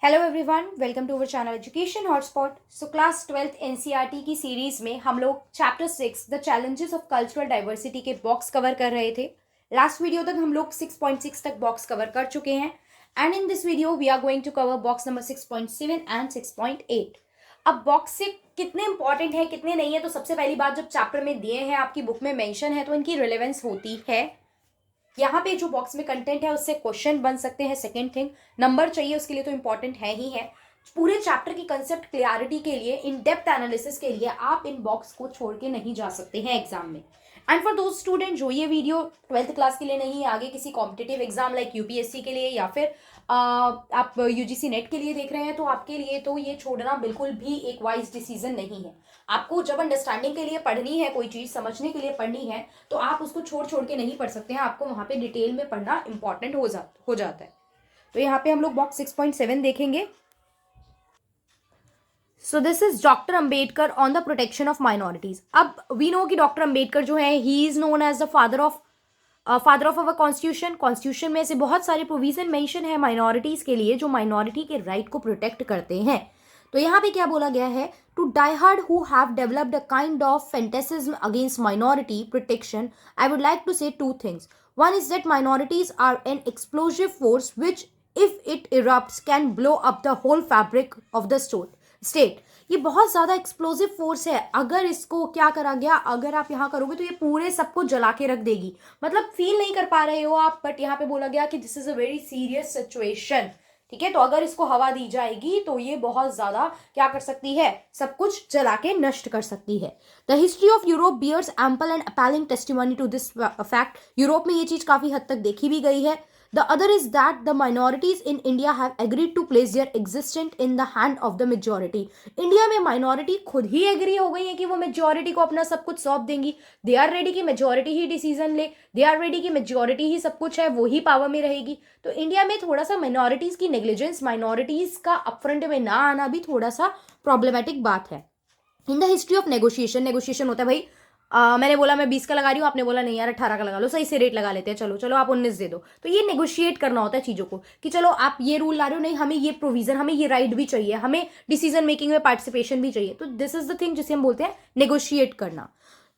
Hello everyone, welcome to our channel education hotspot. So class 12th NCERT की series में हम लोग chapter 6 the challenges of cultural diversity के box cover कर रहे थे। लास्ट वीडियो तक हम लोग 6.6 तक बॉक्स कवर कर चुके हैं and in this video we are going to cover box number 6.7 and 6.8। अब बॉक्स से कितने इंपॉर्टेंट है कितने नहीं है, तो सबसे पहली बात, जब चैप्टर में दिए हैं, आपकी बुक में मेंशन है, तो इनकी रिलेवेंस होती है। यहाँ पे जो बॉक्स में कंटेंट है उससे क्वेश्चन बन सकते हैं। सेकेंड थिंग, नंबर चाहिए उसके लिए, तो इंपॉर्टेंट है ही है। पूरे चैप्टर की कंसेप्ट क्लियरिटी के लिए, इन डेप्थ एनालिसिस के लिए आप इन बॉक्स को छोड़ के नहीं जा सकते हैं एग्जाम में। एंड फॉर दोज स्टूडेंट जो ये वीडियो 12th क्लास के लिए नहीं है, आगे किसी कॉम्पिटेटिव एग्जाम लाइक यूपीएससी के लिए या फिर आप यूजीसी नेट के लिए देख रहे हैं, तो आपके लिए तो ये छोड़ना बिल्कुल भी एक वाइज डिसीजन नहीं है। आपको जब अंडरस्टैंडिंग के लिए पढ़नी है, कोई चीज समझने के लिए पढ़नी है, तो आप उसको छोड़ छोड़ के नहीं पढ़ सकते हैं। आपको वहां पे डिटेल में पढ़ना इंपॉर्टेंट हो जाता है। तो यहाँ पे हम लोग बॉक्स 6.7 देखेंगे। So this is doctor Ambedkar on the protection of minorities. अब वी नो कि डॉक्टर अंबेडकर जो है, he is known as the father of our constitution. Constitution में से बहुत सारे प्रोविजन मेंशन है माइनॉरिटीज के लिए, जो माइनॉरिटी के राइट को प्रोटेक्ट करते हैं। तो यहाँ पे क्या बोला गया है, to diehard who have developed a kind of fanaticism against minority protection, I would like to say two things. One is that minorities are an explosive force which if it erupts can blow up the whole fabric of the state. ये बहुत ज्यादा explosive force है। अगर इसको क्या करा गया, अगर आप यहाँ करोगे तो ये पूरे सबको जला के रख देगी। मतलब फील नहीं कर पा रहे हो आप, बट यहाँ पे बोला गया कि this is a very serious situation. ठीक है, तो अगर इसको हवा दी जाएगी तो ये बहुत ज्यादा क्या कर सकती है, सब कुछ जला के नष्ट कर सकती है। The history of Europe bears ample and appalling testimony to this fact. Europe में ये चीज काफी हद तक देखी भी गई है। The other is that the minorities in India have agreed to place their existence in the hand of the majority. India में माइनॉरिटी खुद ही एग्री हो गई है कि वो मेजोरिटी को अपना सब कुछ सौंप देंगी। दे आर रेडी कि मेजोरिटी ही डिसीजन ले, दे आर रेडी कि मेजोरिटी ही सब कुछ है, वो ही पावर में रहेगी। तो इंडिया में थोड़ा सा माइनॉरिटीज की नेग्लिजेंस, माइनॉरिटीज का अपफ्रंट में ना आना भी थोड़ा सा प्रॉब्लमेटिक बात है। इन द हिस्ट्री ऑफ नेगोशिएशन होता है भाई, मैंने बोला मैं 20 का लगा रही हूँ, आपने बोला नहीं यार 18 का लगा लो, सही से रेट लगा लेते हैं, चलो चलो आप 19 दे दो। तो ये नेगोशिएट करना होता है चीजों को कि चलो आप ये रूल ला रहे हो, नहीं हमें ये प्रोविजन, हमें ये राइट भी चाहिए, हमें डिसीजन मेकिंग में पार्टिसिपेशन भी चाहिए। तो दिस इज द थिंग जिसे हम बोलते हैं नेगोशिएट करना।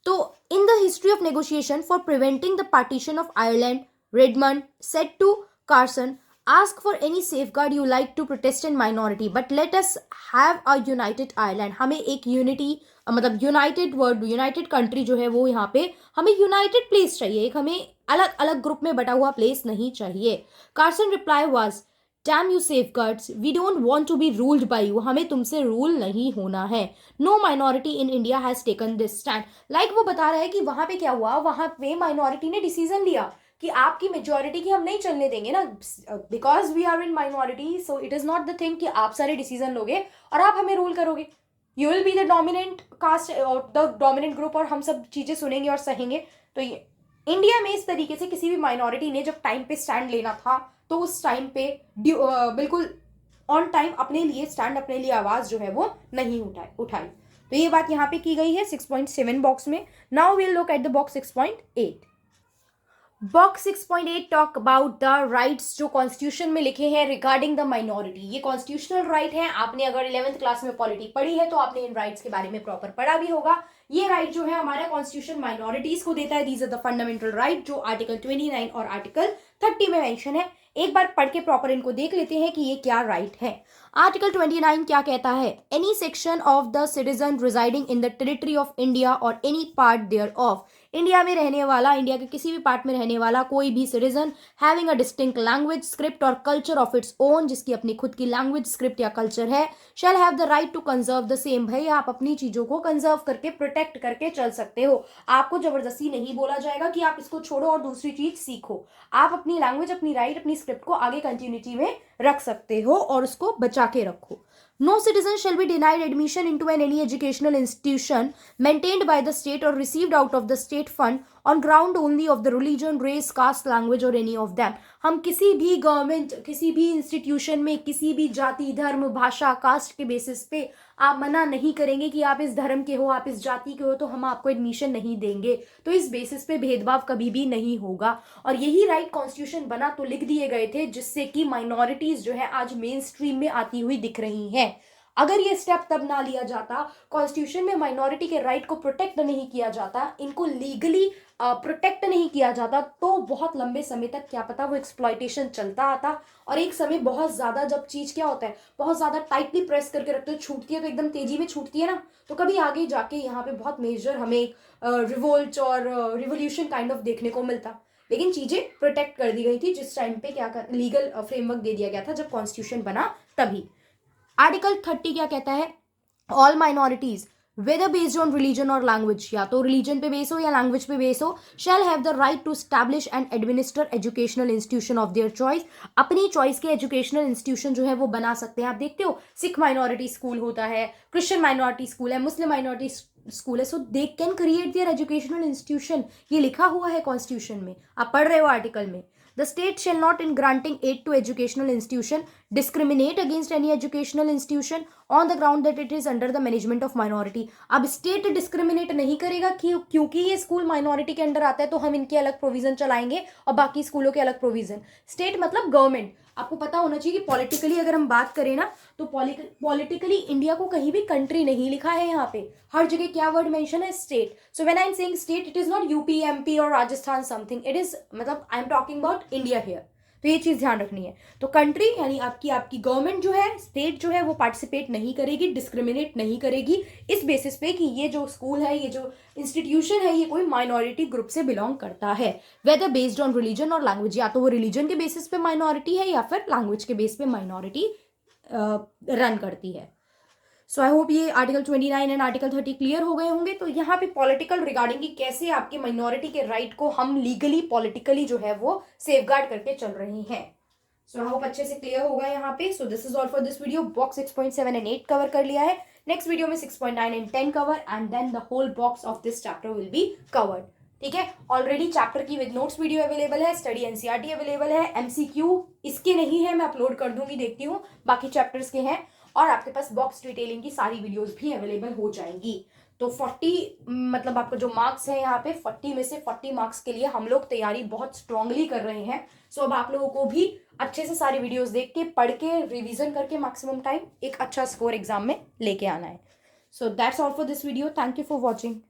तो in the history of negotiation for preventing the partition of Ireland, Redmond said to Carson, ask for any safeguard you like to protest in minority but let us have a united Ireland। हमें एक unity, मतलब United word, United country जो है वो यहाँ पे हमें United place चाहिए, एक हमें अलग अलग ग्रुप में बटा हुआ प्लेस नहीं चाहिए। Carson reply was, damn you safeguards, we don't want to be ruled by you. हमें तुमसे रूल नहीं होना है। No minority in India has taken this stand. Like वो बता रहा है कि वहां पे क्या हुआ, वहां पे माइनॉरिटी ने डिसीजन लिया कि आपकी मेजोरिटी की हम नहीं चलने देंगे ना, because we are in minority. So it is not the thing कि आप सारे डिसीजन लोगे और आप हमें रूल करोगे। You will be the dominant caste और द डोमिनेंट ग्रुप, और हम सब चीजें सुनेंगे और सहेंगे। तो ये इंडिया में इस तरीके से किसी भी माइनॉरिटी ने जब टाइम पे स्टैंड लेना था, तो उस टाइम पे बिल्कुल ऑन टाइम अपने लिए स्टैंड, अपने लिए आवाज जो है वो नहीं उठाई। तो ये बात यहाँ पे की गई है 6.7 बॉक्स में। Now we'll look at the box 6.8। Box 6.8 talk about the rights जो कॉन्स्टिट्यूशन में लिखे हैं रिगार्डिंग द माइनॉरिटी। ये कॉन्स्टिट्यूशनल राइट है। आपने अगर 11th क्लास में पॉलिटी पढ़ी है तो आपने इन राइट्स के बारे में प्रॉपर पढ़ा भी होगा। ये राइट जो है हमारा कॉन्स्टिट्यूशन माइनॉरिटीज को देता है। These are the fundamental right जो आर्टिकल 29 और आर्टिकल 30 में मेंशन है। एक बार पढ़ के प्रॉपर इनको देख लेते हैं कि ये क्या राइट है। आर्टिकल 29 क्या कहता है, any section of the citizen residing in the territory of India और any part thereof, India में रहने वाला, इंडिया के किसी भी पार्ट में रहने वाला कोई भी citizen having a distinct language, script और कल्चर ऑफ इट्स ओन, जिसकी अपनी खुद की लैंग्वेज, स्क्रिप्ट या कल्चर है, shall have the right to conserve the same. भाई आप अपनी चीजों को कंजर्व करके, प्रोटेक्ट करके चल सकते हो। आपको जबरदस्ती नहीं बोला जाएगा कि आप इसको छोड़ो और दूसरी चीज सीखो। आप अपनी लैंग्वेज, अपनी राइट, अपनी स्क्रिप्ट को आगे कंटिन्यूटी में रख सकते हो और उसको बचा के रखो। No citizen shall be denied admission into any educational institution maintained by the state or received out of the state fund on ground only of the religion, race, caste, language और एनी ऑफ दैम। हम किसी भी government, किसी भी institution में, किसी भी जाति, धर्म, भाषा, कास्ट के बेसिस पे आप मना नहीं करेंगे कि आप इस धर्म के हो, आप इस जाति के हो, तो हम आपको एडमिशन नहीं देंगे। तो इस बेसिस पे भेदभाव कभी भी नहीं होगा। और यही राइट कॉन्स्टिट्यूशन बना तो लिख दिए गए थे जिससे कि माइनॉरिटीज जो है आज मेन स्ट्रीम में आती हुई दिख रही हैं। अगर ये स्टेप तब ना लिया जाता, कॉन्स्टिट्यूशन में माइनॉरिटी के राइट को प्रोटेक्ट नहीं किया जाता, इनको लीगली प्रोटेक्ट नहीं किया जाता, तो बहुत लंबे समय तक क्या पता वो एक्सप्लॉयटेशन चलता आता। और एक समय बहुत ज्यादा, जब चीज क्या होता है, बहुत ज्यादा टाइटली प्रेस करके रखते हो, छूटती है तो एकदम तेजी में छूटती है ना, तो कभी आगे जाके यहाँ पे बहुत मेजर हमें रिवोल्ट और रिवोल्यूशन काइंड ऑफ देखने को मिलता। लेकिन चीजें प्रोटेक्ट कर दी गई थी जिस टाइम पे क्या लीगल फ्रेमवर्क दे दिया गया था, जब कॉन्स्टिट्यूशन बना तभी। आर्टिकल 30 क्या कहता है? All minorities whether based on religion और लैंग्वेज, या तो रिलीजन पे बेस हो या लैंग्वेज पे बेस हो, shall have the right to establish and administer educational institution of their choice. अपनी चॉइस के एजुकेशनल इंस्टीट्यूशन जो है वो बना सकते हैं। आप देखते हो सिख माइनॉरिटी स्कूल होता है, क्रिश्चियन माइनॉरिटी स्कूल है, मुस्लिम माइनॉरिटी स्कूल है, so they can create their educational institution. ये लिखा हुआ है कॉन्स्टिट्यूशन में, आप पढ़ रहे हो आर्टिकल में। The state shall not, in granting aid to educational institution, discriminate against any educational institution on the ground that it is under the management of minority। अब स्टेट डिस्क्रिमिनेट नहीं करेगा कि क्योंकि ये स्कूल माइनॉरिटी के under आता है तो हम इनके अलग प्रोविजन चलाएंगे और बाकी स्कूलों के अलग प्रोविजन। स्टेट मतलब गवर्नमेंट। आपको पता होना चाहिए कि पॉलिटिकली अगर हम बात करें ना, तो पॉलिटिकली इंडिया को कहीं भी कंट्री नहीं लिखा है। यहाँ पे हर जगह क्या वर्ड मेंशन है? State. So when I am saying state, it is not UP, MP और राजस्थान समथिंग, इट इज मतलब I am talking about India here. तो ये चीज ध्यान रखनी है। तो कंट्री यानी आपकी गवर्नमेंट जो है, स्टेट जो है वो पार्टिसिपेट नहीं करेगी, डिस्क्रिमिनेट नहीं करेगी इस बेसिस पे कि ये जो स्कूल है, ये जो इंस्टीट्यूशन है, ये कोई माइनॉरिटी ग्रुप से बिलोंग करता है। वेदर बेस्ड ऑन रिलीजन और लैंग्वेज, या तो वो रिलीजन के बेसिस पे माइनॉरिटी है या फिर लैंग्वेज के बेस पे माइनॉरिटी रन करती है। सो आई होप ये आर्टिकल 29 एंड आर्टिकल 30 क्लियर हो गए होंगे। तो यहाँ पे पॉलिटिकल रिगार्डिंग की कैसे आपके माइनॉरिटी के राइट को हम लीगली पॉलिटिकली जो है वो सेफगार्ड करके चल रहे हैं। सो आई होप अच्छे से क्लियर होगा यहाँ पे। So this is all for this video. Box 6.7 and 8 कवर कर लिया है। नेक्स्ट वीडियो में 6.9 and 10 cover, and then the whole box of this chapter will be covered. ठीक है, ऑलरेडी चैप्टर की विद नोट्स वीडियो अवेलेबल है, स्टडी एनसीईआरटी अवेलेबल है, एमसीक्यू इसके नहीं है, मैं अपलोड कर दूंगी, देखती हूँ, बाकी चैप्टर्स के हैं। और आपके पास बॉक्स डिटेलिंग की सारी वीडियोस भी अवेलेबल हो जाएंगी। तो 40 मतलब आपको जो मार्क्स है यहाँ पे 40 में से 40 मार्क्स के लिए हम लोग तैयारी बहुत स्ट्रांगली कर रहे हैं। सो अब आप लोगों को भी अच्छे से सारी वीडियोस देख के, पढ़ के, रिवीजन करके मैक्सिमम टाइम एक अच्छा स्कोर एग्जाम में लेके आना है। So that's all for this video. Thank you for watching.